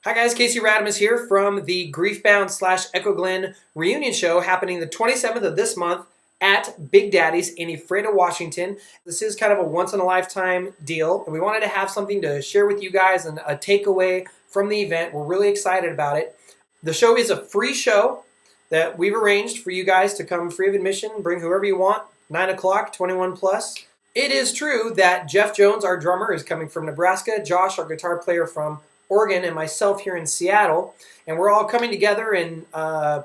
Hi guys, Casey Radimus here from the Griefbound / Echo Glen reunion show happening the 27th of this month at Big Daddy's in Ephrata, Washington. This is kind of a once-in-a-lifetime deal, and we wanted to have something to share with you guys and a takeaway from the event. We're really excited about it. The show is a free show that we've arranged for you guys to come free of admission, bring whoever you want, 9 o'clock, 21 plus. It is true that Jeff Jones, our drummer, is coming from Nebraska, Josh, our guitar player, from Oregon, and myself here in Seattle, and we're all coming together and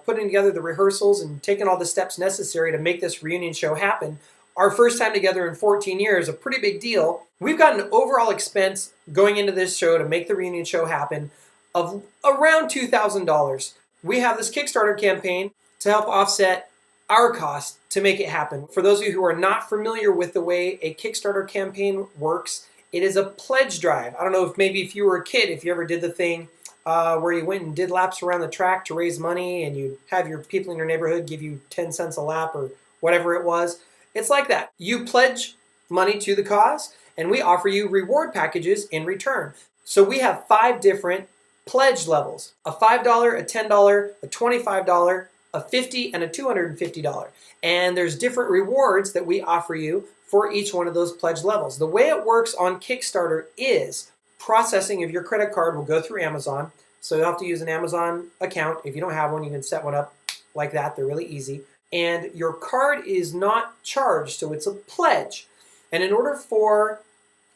putting together the rehearsals and taking all the steps necessary to make this reunion show happen. Our first time together in 14 years, a pretty big deal. We've got an overall expense going into this show to make the reunion show happen of around $2,000. We have this Kickstarter campaign to help offset our cost to make it happen. For those of you who are not familiar with the way a Kickstarter campaign works, it is a pledge drive. I don't know if you were a kid, if you ever did the thing where you went and did laps around the track to raise money and you have your people in your neighborhood give you 10 cents a lap or whatever it was. It's like that. You pledge money to the cause and we offer you reward packages in return. So we have 5 different pledge levels: a $5, a $10, a $25, a $50, and a $250. And there's different rewards that we offer you for each one of those pledge levels. The way it works on Kickstarter is processing of your credit card will go through Amazon. So you'll have to use an Amazon account. If you don't have one, you can set one up like that. They're really easy. And your card is not charged, so it's a pledge. And in order for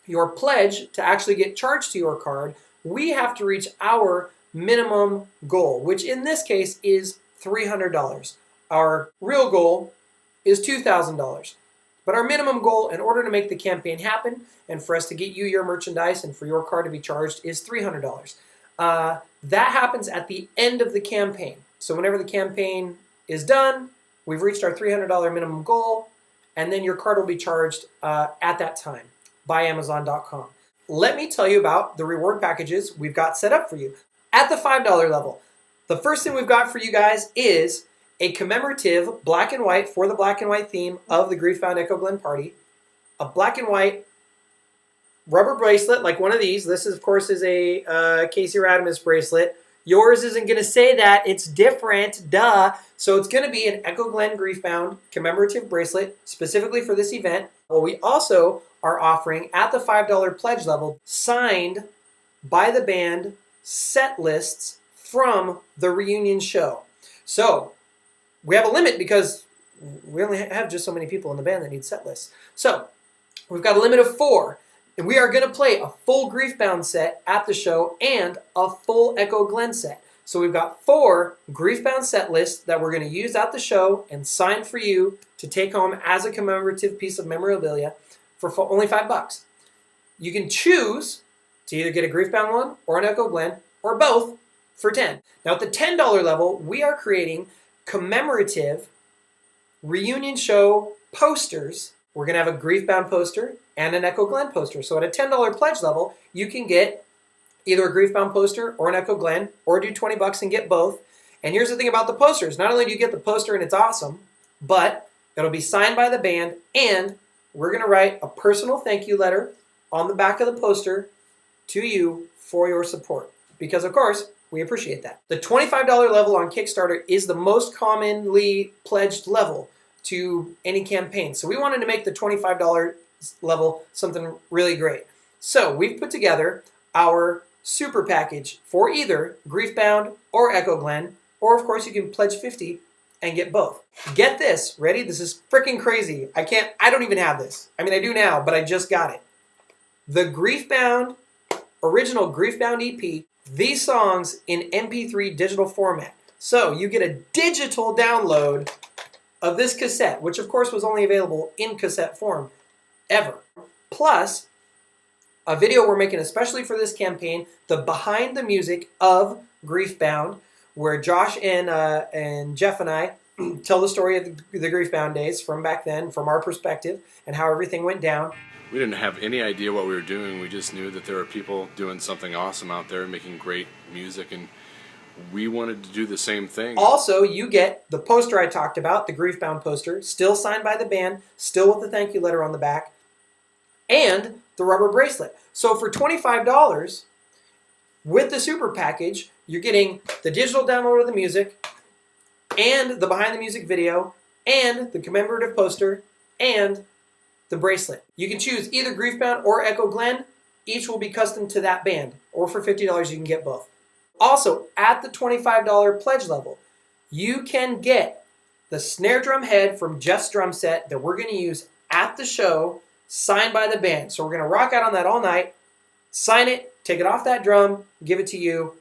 your pledge to actually get charged to your card, we have to reach our minimum goal, which in this case is $300. Our real goal is $2,000. But our minimum goal in order to make the campaign happen and for us to get you your merchandise and for your card to be charged is $300. That happens at the end of the campaign. So whenever the campaign is done, we've reached our $300 minimum goal, and then your card will be charged at that time by Amazon.com. Let me tell you about the reward packages we've got set up for you. At the $5 level, the first thing we've got for you guys is a commemorative black and white, for the black and white theme of the Griefbound Echo Glen party, a black and white rubber bracelet like one of these. This, is, of course, is a Casey Radimus bracelet. Yours isn't going to say that. It's different, duh. So it's going to be an Echo Glen Griefbound commemorative bracelet specifically for this event. Well, we also are offering, at the $5 pledge level, signed by the band set lists from the reunion show. So we have a limit because we only have just so many people in the band that need set lists. So we've got a limit of 4. And we are going to play a full Griefbound set at the show and a full Echo Glen set. So we've got 4 Griefbound set lists that we're going to use at the show and sign for you to take home as a commemorative piece of memorabilia for only $5. You can choose to either get a Griefbound one or an Echo Glen or both for $10. Now at the $10 level, we are creating commemorative reunion show posters. We're going to have a Griefbound poster and an Echo Glen poster. So at a $10 pledge level, you can get either a Griefbound poster or an Echo Glen, or do $20 and get both. And here's the thing about the posters. Not only do you get the poster and it's awesome, but it'll be signed by the band, and we're going to write a personal thank you letter on the back of the poster to you for your support. Because, of course, we appreciate that. The $25 level on Kickstarter is the most commonly pledged level to any campaign. So we wanted to make the $25 level something really great. So we've put together our super package for either Griefbound or Echo Glen, or of course you can pledge $50 and get both. Get this, ready? This is freaking crazy. I don't even have this. I mean, I do now, but I just got it. The Griefbound, original Griefbound EP, these songs in MP3 digital format. So you get a digital download of this cassette, which of course was only available in cassette form ever. Plus, a video we're making especially for this campaign, the behind the music of Griefbound, where Josh and Jeff and I tell the story of the Griefbound days from back then, from our perspective, and how everything went down. We didn't have any idea what we were doing. We just knew that there were people doing something awesome out there, making great music, and we wanted to do the same thing. Also, you get the poster I talked about, the Griefbound poster, still signed by the band, still with the thank you letter on the back, and the rubber bracelet. So for $25, With the super package, you're getting the digital download of the music and the behind the music video and the commemorative poster and the bracelet. You can choose either Griefbound or Echo Glen. Each will be custom to that band, or for $50 you can get both. Also, at the $25 pledge level, you can get the snare drum head from Jeff's drum set that we're going to use at the show, signed by the band. So we're going to rock out on that all night, sign it, take it off that drum, give it to you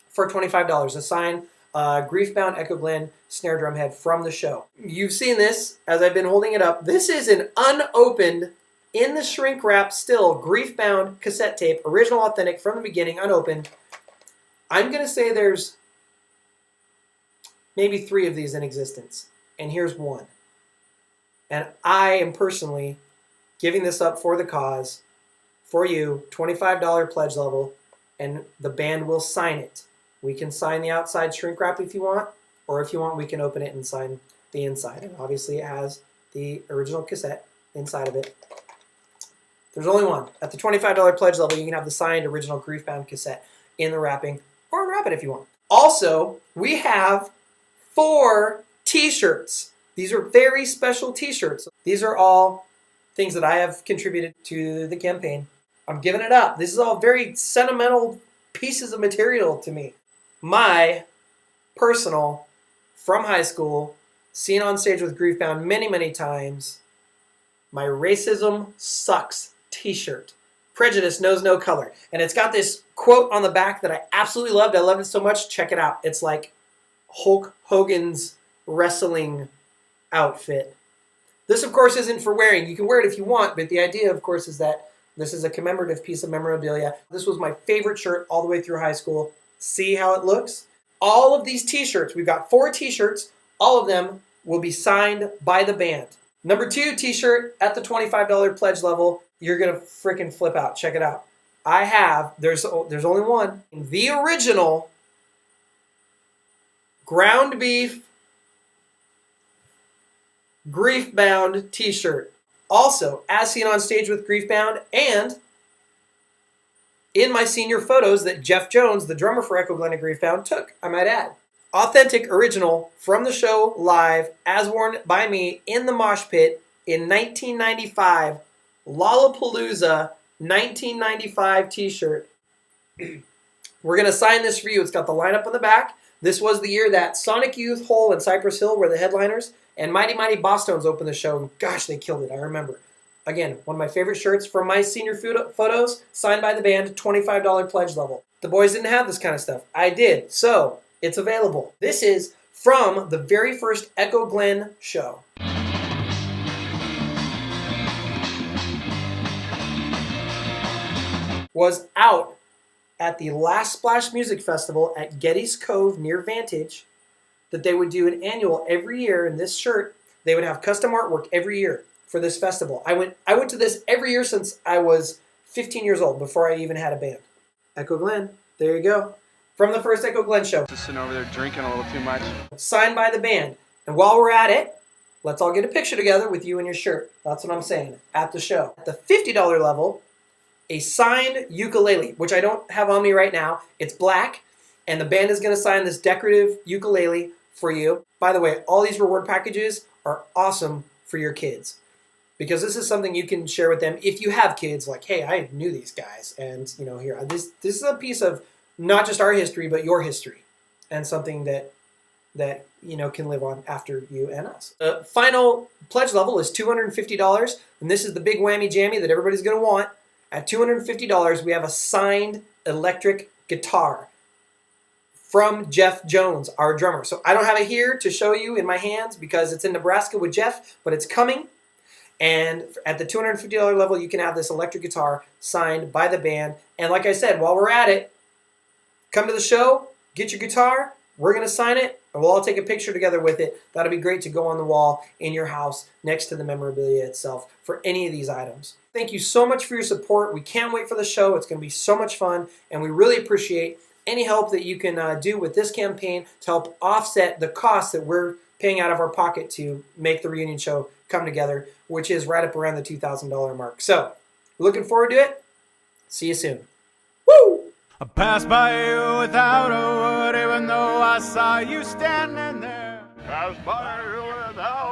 for $25. A signed Griefbound Echo Glen snare drum head from the show. You've seen this as I've been holding it up. This is an unopened, in the shrink wrap still, Griefbound cassette tape, original authentic from the beginning, unopened. I'm going to say there's maybe 3 of these in existence, and here's one. And I am personally giving this up for the cause, for you, $25 pledge level, and the band will sign it. We can sign the outside shrink wrap if you want, or if you want, we can open it and sign the inside. And obviously it has the original cassette inside of it. There's only one. At the $25 pledge level, you can have the signed original Griefbound cassette in the wrapping, or unwrap it if you want. Also, we have 4 t-shirts. These are very special t-shirts. These are all things that I have contributed to the campaign. I'm giving it up. This is all very sentimental pieces of material to me. My personal, from high school, seen on stage with Griefbound many, many times, my racism sucks t-shirt. Prejudice knows no color. And it's got this quote on the back that I absolutely loved. I loved it so much. Check it out. It's like Hulk Hogan's wrestling outfit. This, of course, isn't for wearing. You can wear it if you want, but the idea, of course, is that this is a commemorative piece of memorabilia. This was my favorite shirt all the way through high school. See how it looks? All of these t-shirts, we've got 4 t-shirts. All of them will be signed by the band. Number 2 t-shirt at the $25 pledge level. You're going to freaking flip out. Check it out. I have, there's only one, the original ground beef Griefbound t-shirt. Also, as seen on stage with Griefbound and in my senior photos that Jeff Jones, the drummer for Echo Glen and Griefbound, took, I might add. Authentic, original, from the show, live, as worn by me in the mosh pit in 1995, Lollapalooza 1995 t-shirt. We're going to sign this for you. It's got the lineup on the back. This was the year that Sonic Youth, Hole, and Cypress Hill were the headliners, and Mighty Mighty Bosstones opened the show, and gosh, they killed it, I remember. Again, one of my favorite shirts from my senior photos, signed by the band, $25 pledge level. The boys didn't have this kind of stuff. I did, so it's available. This is from the very first Echo Glen show. Was out at the last Splash Music Festival at Getty's Cove near Vantage, that they would do an annual every year. In this shirt, they would have custom artwork every year for this festival. I went to this every year since I was 15 years old, before I even had a band. Echo Glen, there you go. From the first Echo Glen show. Just sitting over there drinking a little too much. Signed by the band. And while we're at it, let's all get a picture together with you and your shirt. That's what I'm saying, at the show. At the $50 level, a signed ukulele, which I don't have on me right now. It's black, and the band is going to sign this decorative ukulele for you. By the way, all these reward packages are awesome for your kids, because this is something you can share with them if you have kids. Like, hey, I knew these guys, and here, this is a piece of not just our history, but your history, and something that can live on after you and us. The final pledge level is $250, and this is the big whammy jammy that everybody's going to want. At $250, we have a signed electric guitar from Jeff Jones, our drummer. So I don't have it here to show you in my hands because it's in Nebraska with Jeff, but it's coming. And at the $250 level, you can have this electric guitar signed by the band. And like I said, while we're at it, come to the show, get your guitar, we're going to sign it, and we'll all take a picture together with it. That'll be great to go on the wall in your house next to the memorabilia itself for any of these items. Thank you so much for your support. We can't wait for the show. It's going to be so much fun, and we really appreciate any help that you can do with this campaign to help offset the costs that we're paying out of our pocket to make the reunion show come together, which is right up around the $2,000 mark. So, looking forward to it. See you soon. Woo! I passed by you without a word, even though I saw you standing there. Passed by you without